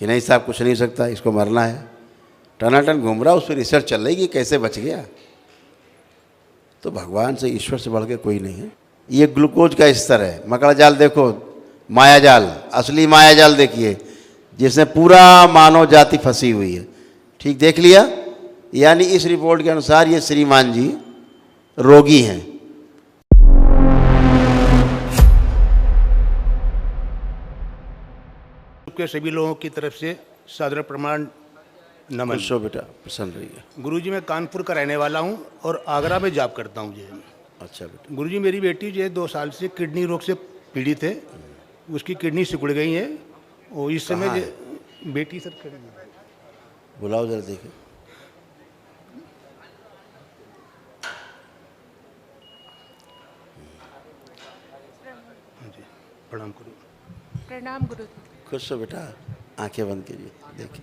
कि नहीं साहब कुछ नहीं हो सकता, इसको मरना है, टनाटन घूम रहा, उस पर रिसर्च चल रही कि कैसे बच गया। तो भगवान से, ईश्वर से बढ़ के कोई नहीं है। ये ग्लूकोज का स्तर है। मकड़ा जाल देखो, माया जाल, असली माया जाल देखिए, जिसमें पूरा मानव जाति फंसी हुई है। ठीक देख लिया। यानी इस रिपोर्ट के अनुसार ये श्रीमान जी रोगी हैं। के सभी लोगों की तरफ से सादर प्रमाण नमन। खुशो बेटा, प्रसन्न रहिए। गुरुजी मैं कानपुर का रहने वाला हूं और आगरा में जॉब करता हूं जी। अच्छा बेटा। गुरुजी मेरी बेटी जो है 2 साल से किडनी रोग से पीड़ित है, उसकी किडनी सिकुड़ गई है और इस समय बेटी सर खड़ी है। बुलाओ जरा देखे। प्रणाम करो। प्रणाम गुरु। खुश हो बेटा, आंखें बंद कीजिए, देखिए।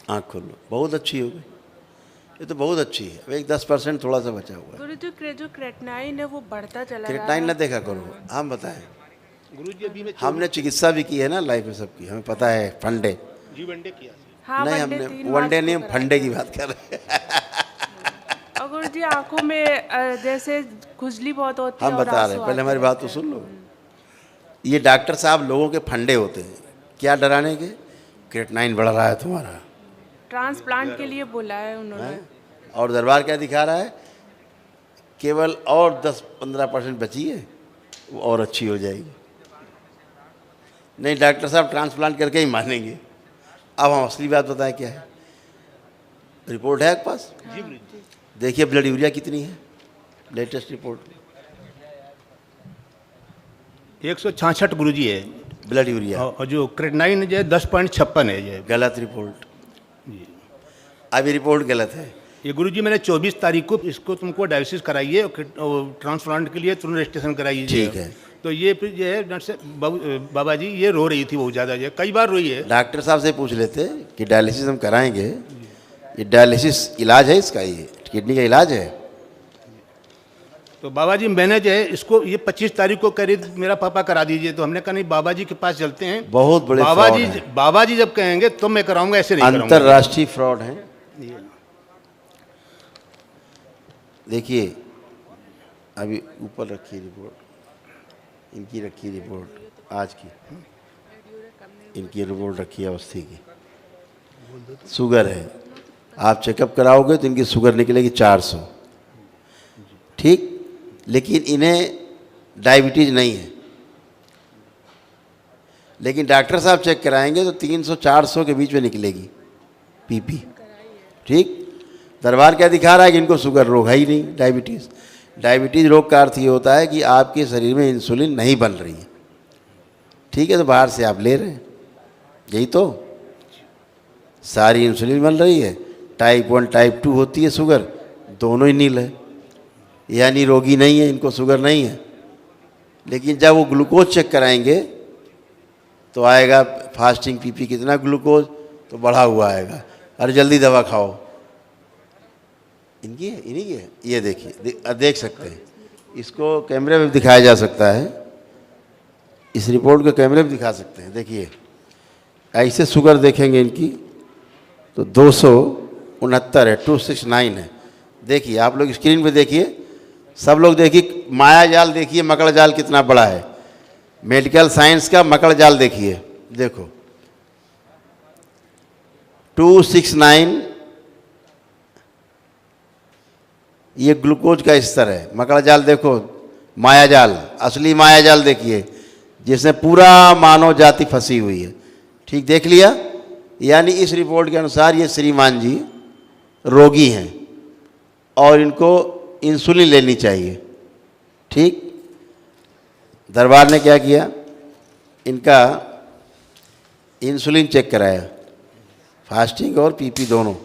आँख खोल लो, बहुत अच्छी हो गई, ये तो बहुत अच्छी है। अब एक 10% थोड़ा सा बचा हुआ है। गुरु जो क्रेटनाइन है वो बढ़ता चला रहा है। क्रेटनाइन न देखा करो, हम बताएं। गुरुजी अभी मैं हमने चिकित्सा भी की है ना लाइफ में सबकी, हमें पता है। फंडे जी वनडे किया। हाँ, नहीं, हमने वनडे नहीं, हम फंडे की बात कर रहे हैं। और गुरु जी आंखों में जैसे खुजली बहुत होती है। हम और बता रहे हैं, पहले हमारी बात तो सुन लो। ये डॉक्टर साहब लोगों के फंडे होते हैं, क्या डराने के? क्रेटनाइन बढ़ रहा है तुम्हारा, ट्रांसप्लांट के लिए बोला है उन्होंने। और दरबार क्या दिखा रहा है? केवल और 10-15% बची है, वो और अच्छी हो जाएगी। नहीं, डॉक्टर साहब ट्रांसप्लांट करके ही मानेंगे। अब हम असली बात बताएं क्या है। रिपोर्ट है आपके पास? देखिए ब्लड यूरिया कितनी है, लेटेस्ट रिपोर्ट। 166 गुरुजी है ब्लड यूरिया। और जो क्रेटनाइन जो है 10.56 है जो। गलत रिपोर्ट, अभी रिपोर्ट गलत है। ये गुरुजी मैंने 24 तारीख को इसको तुमको डायलिसिस कराइए और ट्रांसप्लांट के लिए तुरंत रजिस्ट्रेशन कराइए। ठीक है। तो ये फिर जो है नर्स बाबा जी ये रो रही थी बहुत ज़्यादा, जो कई बार रोई है। डॉक्टर साहब से पूछ लेते कि डायलिसिस हम कराएंगे, ये डायलिसिस इलाज है इसका, ये किडनी का इलाज है। तो बाबा जी मैंने जो है इसको ये 25 तारीख को करीब मेरा पापा करा दीजिए। तो हमने कहा नहीं, बाबा जी के पास चलते हैं। बहुत बड़े फ्रॉड हैं। बाबा जी जब कहेंगे तो मैं कराऊंगा, ऐसे नहीं कराऊंगा। अंतरराष्ट्रीय फ्रॉड है। देखिए अभी ऊपर रखिए रिपोर्ट, इनकी रखिए रिपोर्ट आज की, इनकी रिपोर्ट रखिए अवस्थी की। शुगर है, आप चेकअप कराओगे तो इनकी शुगर निकलेगी 400। ठीक, लेकिन इन्हें डायबिटीज़ नहीं है। लेकिन डॉक्टर साहब चेक कराएंगे तो 300-400 के बीच में निकलेगी पीपी। ठीक, दरबार क्या दिखा रहा है कि इनको शुगर रोग है ही नहीं, डायबिटीज़। डायबिटीज़ रोग का अर्थ ये होता है कि आपके शरीर में इंसुलिन नहीं बन रही है। ठीक है, तो बाहर से आप ले रहे हैं, यही तो। सारी इंसुलिन बन रही है, टाइप 1 टाइप 2 होती है शुगर, दोनों ही नील है, यानी रोगी नहीं है, इनको शुगर नहीं है। लेकिन जब वो ग्लूकोज चेक कराएंगे तो आएगा फास्टिंग पीपी कितना ग्लूकोज, तो बढ़ा हुआ आएगा। अरे जल्दी दवा खाओ। इनकी है, इन्हीं की है। ये देखिए, देख सकते हैं, इसको कैमरे में दिखाया जा सकता है, इस रिपोर्ट को कैमरे में दिखा सकते हैं। देखिए ऐसे शुगर देखेंगे इनकी तो 269 है, 269 है। देखिए आप लोग स्क्रीन पे देखिए, सब लोग देखिए, माया जाल देखिए, मकड़ जाल कितना बड़ा है। मेडिकल साइंस का मकड़ जाल देखिए, देखो 269, ये ग्लूकोज का स्तर है। मकड़ जाल देखो, माया जाल, असली माया जाल देखिए, जिसमें पूरा मानव जाति फंसी हुई है। ठीक देख लिया। यानी इस रिपोर्ट के अनुसार ये श्रीमान जी रोगी हैं और इनको इंसुलिन लेनी चाहिए। ठीक, दरबार ने क्या किया, इनका इंसुलिन चेक कराया, फास्टिंग और पीपी दोनों।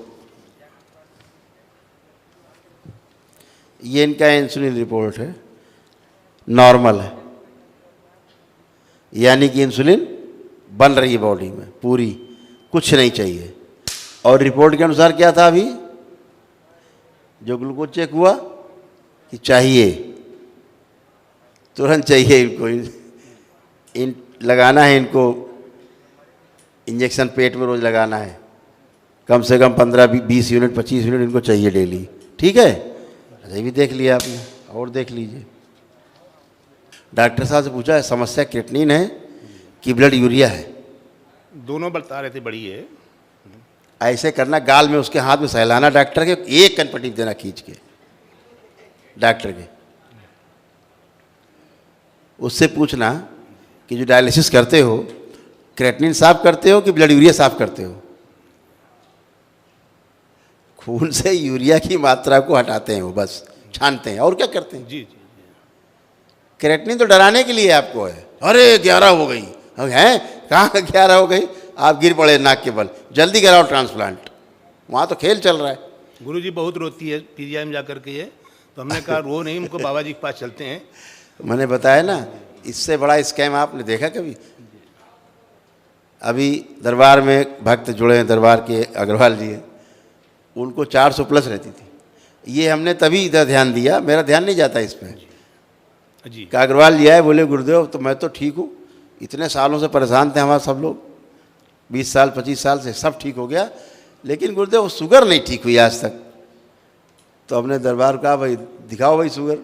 ये इनका इंसुलिन रिपोर्ट है, नॉर्मल है, यानी कि इंसुलिन बन रही है बॉडी में पूरी, कुछ नहीं चाहिए। और रिपोर्ट के अनुसार क्या था, अभी जो ग्लूकोज चेक हुआ कि चाहिए, तुरंत चाहिए इनको, इन लगाना है इनको इंजेक्शन, पेट में रोज़ लगाना है, कम से कम 15-20 यूनिट 25 यूनिट इनको चाहिए डेली। ठीक है, ये भी देख लिया आपने, और देख लीजिए। डॉक्टर साहब से पूछा समस्या क्रिएटिनिन है कि ब्लड यूरिया है? दोनों बता रहे थे बड़ी है। ऐसे करना, गाल में उसके हाथ में सहलाना डॉक्टर के, एक कनपट्टी देना खींच के डॉक्टर के। उससे पूछना कि जो डायलिसिस करते हो क्रिएटिनिन साफ करते हो कि ब्लड यूरिया साफ करते हो? खून से यूरिया की मात्रा को हटाते हैं वो, बस छानते हैं, और क्या करते हैं? जी जी। क्रिएटिनिन तो डराने के लिए आपको है। अरे 11 हो गई हैं, कहाँ 11 हो गई? आप गिर पड़े नाक के बल, जल्दी कराओ ट्रांसप्लांट। वहाँ तो खेल चल रहा है। गुरुजी बहुत रोती है पीजीआई में जाकर के, ये तो हमने कहा रो नहीं, उनको बाबा जी के पास चलते हैं। मैंने बताया ना, इससे बड़ा स्कैम आपने देखा कभी? अभी दरबार में भक्त जुड़े हैं, दरबार के अग्रवाल जी हैं, उनको 400 प्लस रहती थी। ये हमने तभी इधर ध्यान दिया, मेरा ध्यान नहीं जाता इस पर जी। कि अग्रवाल जी आए, बोले गुरुदेव तो मैं तो ठीक हूँ, इतने सालों से परेशान थे हमारे सब लोग, 20 साल 25 साल से सब ठीक हो गया, लेकिन गुरुदेव शुगर नहीं ठीक हुई आज तक। तो हमने दरबार कहा भाई दिखाओ भाई शुगर।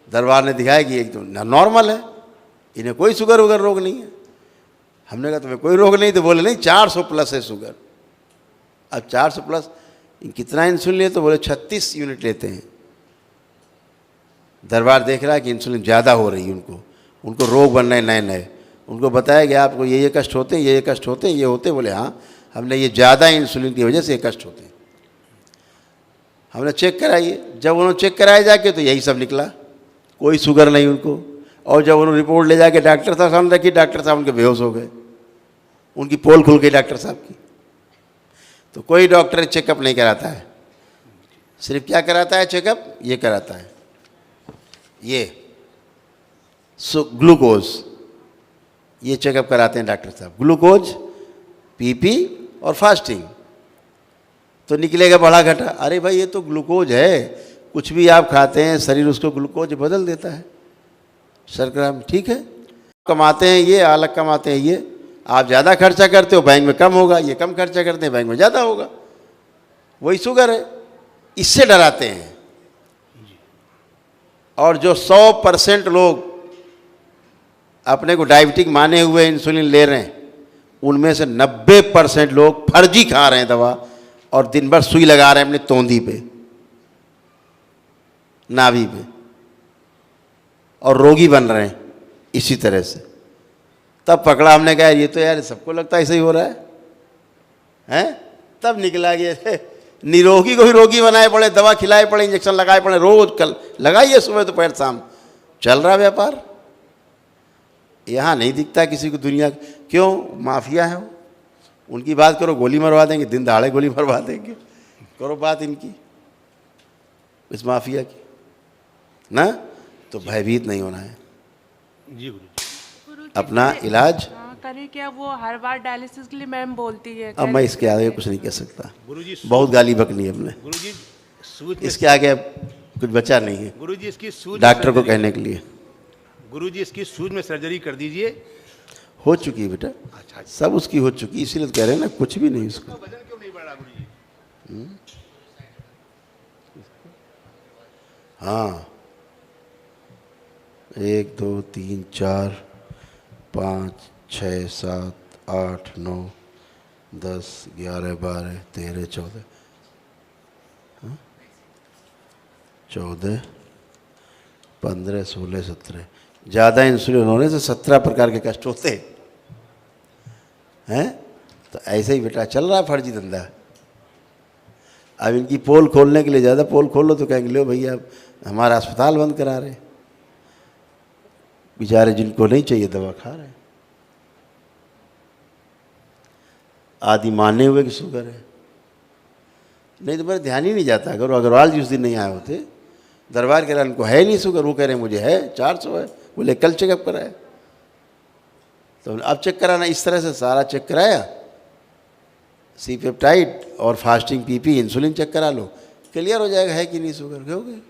दरबार ने दिखाया कि एक तो नॉर्मल है, इन्हें कोई शुगर वगैरह रोग नहीं है। हमने कहा तुम्हें कोई रोग नहीं? तो बोले नहीं 400 प्लस है शुगर। अब 400 प्लस कितना इंसुलिन लिए? तो बोले 36 यूनिट लेते हैं। दरबार देख रहा है कि इंसुलिन ज़्यादा हो रही है, उनको रोग बन रहे नए नए। उनको बताया गया आपको ये कष्ट होते हैं, ये कष्ट होते हैं, ये होते। बोले हाँ, हमने ये ज़्यादा इंसुलिन की वजह से ये कष्ट होते हैं। हमने चेक कराइए, जब उन्होंने चेक कराया जाके तो यही सब निकला, कोई शुगर नहीं उनको। और जब उन्होंने रिपोर्ट ले जाके डॉक्टर साहब सामने रखी, डॉक्टर साहब उनके बेहोश हो गए, उनकी पोल खुल गई डॉक्टर साहब की। तो कोई डॉक्टर चेकअप नहीं कराता है, सिर्फ क्या कराता है चेकअप? ये कराता है, ये ग्लूकोज, ये चेकअप कराते हैं डॉक्टर साहब। ग्लूकोज, पीपी और फास्टिंग। तो निकलेगा बढ़ा घटा। अरे भाई ये तो ग्लूकोज है, कुछ भी आप खाते हैं शरीर उसको ग्लूकोज बदल देता है शर्करा में। ठीक है, कमाते हैं ये, अलग कमाते हैं ये। आप ज़्यादा खर्चा करते हो बैंक में कम होगा, ये कम खर्चा करते हैं बैंक में ज़्यादा होगा। वही शुगर है, इससे डराते हैं। और जो 100% लोग अपने को डायबिटिक माने हुए इंसुलिन ले रहे हैं, उनमें से 90% लोग फर्जी खा रहे हैं दवा, और दिन भर सुई लगा रहे हैं अपनी तोंदी पे, नाभि पे, और रोगी बन रहे हैं इसी तरह से। तब पकड़ा हमने, कहा ये तो यार सबको लगता है ऐसे ही हो रहा है, हैं? तब निकला कि निरोगी को भी रोगी बनाए पड़े, दवा खिलाए पड़े, इंजेक्शन लगाए पड़े, रोज कल लगाइए, सुबह दोपहर शाम, चल रहा व्यापार। यहाँ नहीं दिखता किसी को दुनिया। क्यों? माफिया है वो, उनकी बात करो गोली मरवा देंगे, दिन दहाड़े गोली मरवा देंगे। करो बात इनकी, इस माफिया की ना, तो भयभीत नहीं होना है। जी गुरु अपना इलाज करें। क्या वो हर बार डायलिसिस के लिए मैम बोलती है? अब मैं इसके आगे कुछ नहीं कह सकता, गुरुजी। बहुत गाली बकनी है हमने, गुरुजी सूझ में, इसके आगे अब कुछ बचा नहीं है गुरुजी इसकी सूझ डॉक्टर को कहने के लिए। गुरुजी इसकी सूझ में सर्जरी कर दीजिए। हो चुकी है बेटा, अच्छा, सब उसकी हो चुकी, इसीलिए तो कह रहे हैं ना, कुछ भी नहीं उसको। वजन क्यों नहीं बढ़ा गुरुजी? हाँ, 1 2 3 4 5 6 7 8 9 10 11 12 13 14 14 15 16 17। ज़्यादा इंसुलिन होने से 17 प्रकार के कष्ट होते हैं। तो ऐसे ही बेटा चल रहा है फर्जी धंधा। अब इनकी पोल खोलने के लिए, ज़्यादा पोल खोलो तो कहेंगे लो भैया हमारा अस्पताल बंद करा रहे। बेचारे जिनको नहीं चाहिए दवा खा रहे, आदि माने हुए कि शुगर है। नहीं तो मेरा ध्यान ही नहीं जाता। अगर अग्रवाल जी उस दिन नहीं आए होते, दरबार कह रहा उनको है नहीं शुगर, वो कह रहे हैं मुझे है 400 है। बोले कल चेकअप कराया, तो अब चेक कराना, इस तरह से सारा चेक कराया, सी पेप्टाइड और फास्टिंग पीपी इंसुलिन चेक करा लो, क्लियर हो जाएगा है कि नहीं शुगर। हो गए।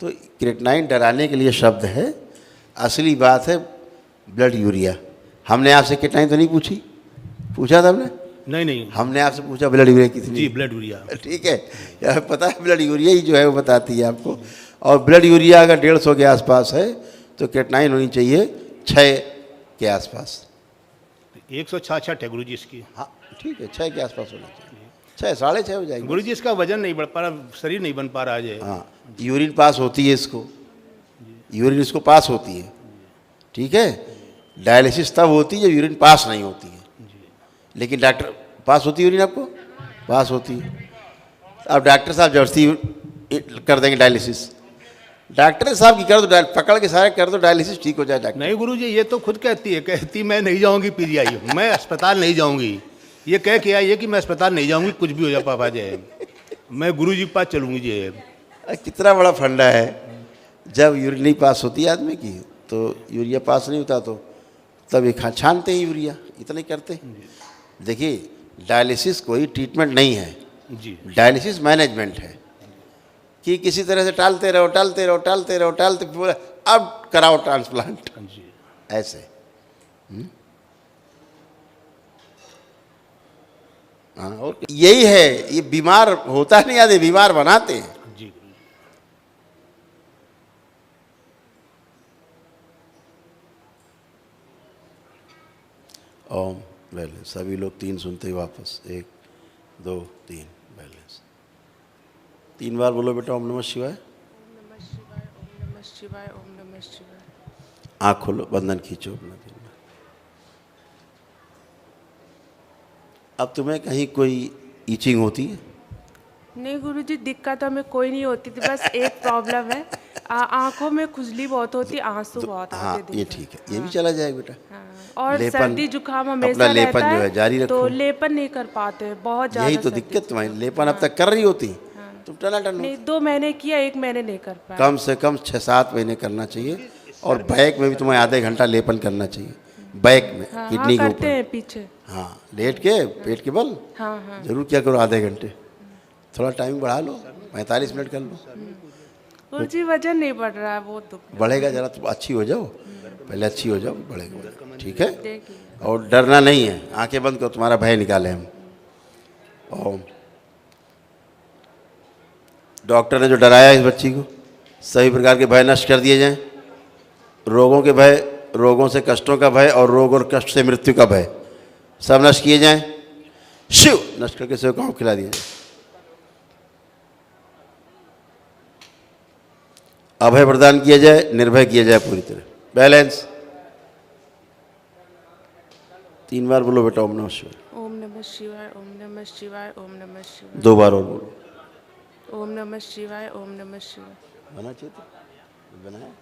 तो क्रिएटिनाइन डराने के लिए शब्द है, असली बात है ब्लड यूरिया। हमने आपसे क्रिएटिनाइन तो नहीं पूछी, पूछा था हमने? नहीं हमने आपसे पूछा ब्लड यूरिया कितनी? जी, ब्लड यूरिया। ठीक है, यार पता है ब्लड यूरिया ही जो है वो बताती है आपको। और ब्लड यूरिया अगर 150 के आसपास है तो क्रिएटिनाइन होनी चाहिए 6 के आसपास। 166 है गुरु जी इसकी। हाँ ठीक है, 6 के आसपास होना चाहिए, 6 साढ़े 6 हो जाएगी। गुरु जी इसका वजन नहीं बढ़ पा रहा, शरीर नहीं बन पा रहा है। हाँ, यूरिन पास होती है इसको, यूरिन इसको पास होती है, ठीक है। डायलिसिस तब होती है जब यूरिन पास नहीं होती है, लेकिन डॉक्टर पास होती है यूरिन, आपको पास होती है। अब डॉक्टर साहब जबरदस्ती कर देंगे डायलिसिस, डॉक्टर साहब की कर दो, पकड़ के सारे कर दो डायलिसिस, ठीक हो जाए डॉक्टर। नहीं गुरु जी, ये तो खुद कहती मैं नहीं जाऊंगी पीजीआई, मैं अस्पताल नहीं जाऊंगी। ये कह के आई है कि मैं अस्पताल नहीं जाऊंगी, कुछ भी हो जाए पापा जी, मैं गुरु जी के पास चलूंगी जी। कितना बड़ा फंडा है, जब यूरिन नहीं पास होती है आदमी की तो यूरिया पास नहीं होता, तो तब ये छानते हैं यूरिया, इतना ही करते हैं। देखिए डायलिसिस कोई ट्रीटमेंट नहीं है जी, डायलिसिस मैनेजमेंट है कि किसी तरह से टालते रहो टालते रहो टालते रहो टालते, बोला अब कराओ ट्रांसप्लांट, जी। ऐसे। हाँ, और यही है, ये बीमार होता नहीं आदमी, बीमार बनाते हैं। जी गुरु जी। ओम बैलेंस, सभी लोग 3 सुनते ही वापस, 1 2 3 बैलेंस। 3 बार बोलो बेटा ओम नमः शिवाय। ओम नमः शिवाय, ओम नमः शिवाय, ओम नमः शिवाय। आँख खोलो, बंधन खींचो अपना दिन में। अब तुम्हें कहीं कोई ईचिंग होती है? नहीं गुरुजी, दिक्कत हमें कोई नहीं होती थी, बस एक प्रॉब्लम है, आंखों में खुजली बहुत होती, आंसू बहुत हाँ आते ये दिन ठीक है, ये भी चला जाएगा बेटा। हाँ, और लेपन, सर्दी जुकाम अपना हमेशा लेपन रहता जो है जारी है, रखो। तो लेपन नहीं कर पाते, बहुत ज्यादा यही तो सर्दी दिक्कत तुम्हारी, लेपन अब तक कर रही होती, तुम टनाटन हो। नहीं, 2 महीने किया, 1 महीने नहीं कर पाया। कम से कम 6-7 महीने करना चाहिए। और बैक में भी तुम्हें आधे घंटा लेपन करना चाहिए, बैक में, हाँ, किडनी के करते ऊपर। हैं पीछे। हाँ, लेट के पेट के बल हाँ। जरूर क्या करो, आधे घंटे, थोड़ा टाइम बढ़ा लो, 45 मिनट कर लो। गुरुजी वजन नहीं बढ़ रहा है, वो तो बढ़ेगा, जरा तुम अच्छी हो जाओ, पहले अच्छी हो जाओ, बढ़ेगा, ठीक है। देखिए। और डरना नहीं है, आंखें बंद करो, तुम्हारा भय निकाले हम। ओम। डॉक्टर ने जो डराया इस बच्ची को, सभी प्रकार के भय नष्ट कर दिए जाएं, रोगों के भय, रोगों से कष्टों का भय, और रोग और कष्ट से मृत्यु का भय, सब नष्ट किए जाएं। शिव नष्ट करके सेवकाओं को खिला दिया जाए। अभय प्रदान किया जाए, निर्भय किया जाए पूरी तरह। बैलेंस। 3 बार बोलो बेटा ओम नमः शिवाय। ओम नमः शिवाय, ओम नमः शिवाय, ओम नमः शिवाय। 2 बार और बोलो। ओम नमः शिवाय, ओम नमः शिवाय। बना चित्र, बनाए,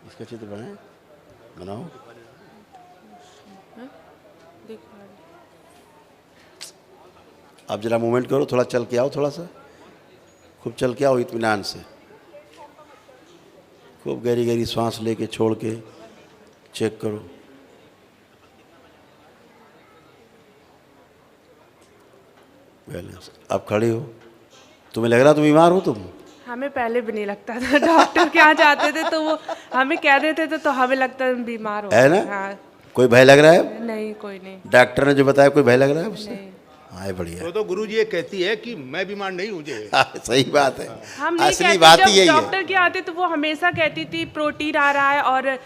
इसका चित्र बनाए, बनाओ। दिखा रही। आप जरा मूवमेंट करो, थोड़ा चल के आओ, थोड़ा सा खूब चल के आओ इत्मीनान से, खूब गहरी गहरी सांस लेके छोड़ के चेक करो। बैलेंस। आप खड़े हो, तुम्हें लग रहा तुम बीमार हो? तुम हमें पहले भी नहीं लगता था, डॉक्टर के यहाँ जाते थे तो वो हमें कह देते थे तो हमें लगता है बीमार हो है ना? हाँ। कोई भय लग रहा है? नहीं, कोई नहीं। डॉक्टर ने जो बताया कोई भय लग रहा है उससे? नहीं। हाँ बढ़िया, तो गुरु जी ये कहती है कि मैं बीमार नहीं हूँ जी। सही बात है। हम नहीं असली कहते, बात ही जब यही है। डॉक्टर के आते तो वो हमेशा कहती थी प्रोटीन आ रहा है और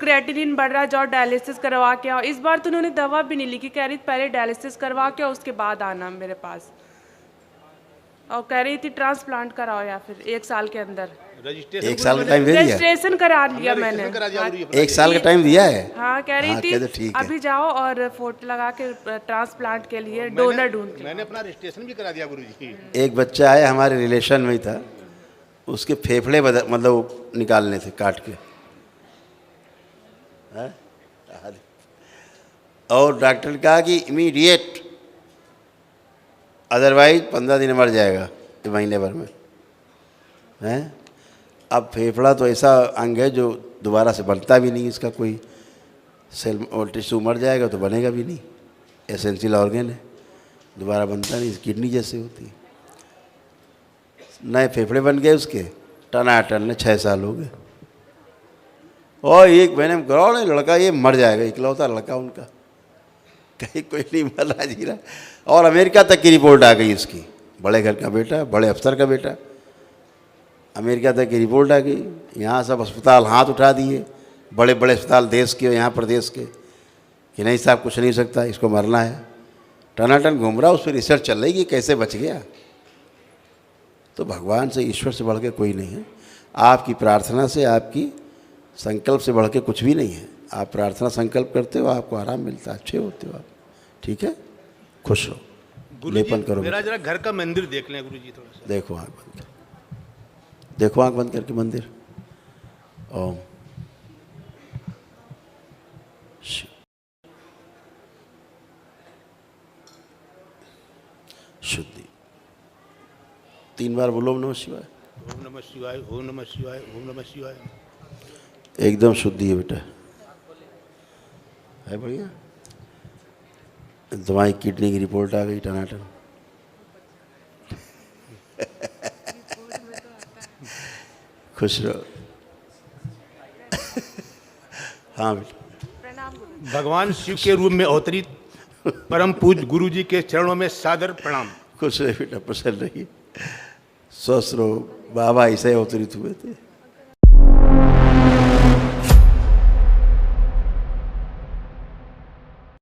क्रेटिनिन बढ़ रहा है, जाओ डायलिसिस करवा के आओ। इस बार तो उन्होंने दवा भी नहीं लिखी, कह रही पहले डायलिसिस करवा के आओ, उसके बाद आना मेरे पास, और कह रही थी ट्रांसप्लांट कराओ या फिर 1 साल के अंदर। रजिस्ट्रेशन 1 साल का टाइम दे दिया? रजिस्ट्रेशन करा लिया मैंने। करा दिया गुरु जी। 1 साल का टाइम दिया है? हाँ, कह रही हाँ, थी कहते ठीक है। अभी जाओ और फोटो लगा के ट्रांसप्लांट के लिए डोनर ढूंढ के। मैंने अपना रजिस्ट्रेशन भी करा दिया गुरु जी। एक बच्चा आया हमारे रिलेशन में ही था, उसके फेफड़े मतलब निकालने थे काट के, हाँ? और डॉक्टर ने कहा कि इमीडिएट, अदरवाइज 15 दिन मर जाएगा, ये महीने भर में, हैं? अब फेफड़ा तो ऐसा अंग है जो दोबारा से बनता भी नहीं, इसका कोई सेल और टिश्यू मर जाएगा तो बनेगा भी नहीं, एसेंशियल ऑर्गन है, दोबारा बनता नहीं, किडनी जैसे होती है। नए फेफड़े बन गए उसके, टनाटन ने 6 साल हो गए। और एक महीने में करोड़ है लड़का, ये मर जाएगा, इकलौता लड़का उनका, कहीं कोई नहीं मरना जी रहा। और अमेरिका तक की रिपोर्ट आ गई इसकी, बड़े घर का बेटा, बड़े अफसर का बेटा, अमेरिका तक की रिपोर्ट आ गई। यहाँ सब अस्पताल हाथ उठा दिए, बड़े बड़े अस्पताल देश के और यहाँ प्रदेश के, कि नहीं साहब कुछ नहीं सकता, इसको मरना है। टनाटन घूम रहा, उस पर रिसर्च चल रही कि कैसे बच गया। तो भगवान से, ईश्वर से बढ़ के कोई नहीं है। आपकी प्रार्थना से, आपकी संकल्प से बढ़ के कुछ भी नहीं है। आप प्रार्थना संकल्प करते हो, आपको आराम मिलता है, अच्छे होते हो आप, ठीक है, खुश हो। लेपन करो, मेरा जरा घर का मंदिर देख लें गुरुजी थोड़ा सा। देखो आँख बंद कर, देखो आँख बंद करके मंदिर। ओम शुद्धि 3 बार बोलो ओम नमः शिवाय। ओम नमः शिवाय, ओम नमः शिवाय, ओम नमः शिवाय। एकदम शुद्धि है बेटा, है बढ़िया। तुम्हारी किडनी की रिपोर्ट आ गई टनाटन। खुश रहो। हाँ बेटा, भगवान शिव के रूप में अवतरित परम पूज्य गुरुजी के चरणों में सादर प्रणाम। खुश रहे बेटा, प्रसन्न रहिए, स्वस्थ रहो। बाबा ऐसे अवतरित हुए थे।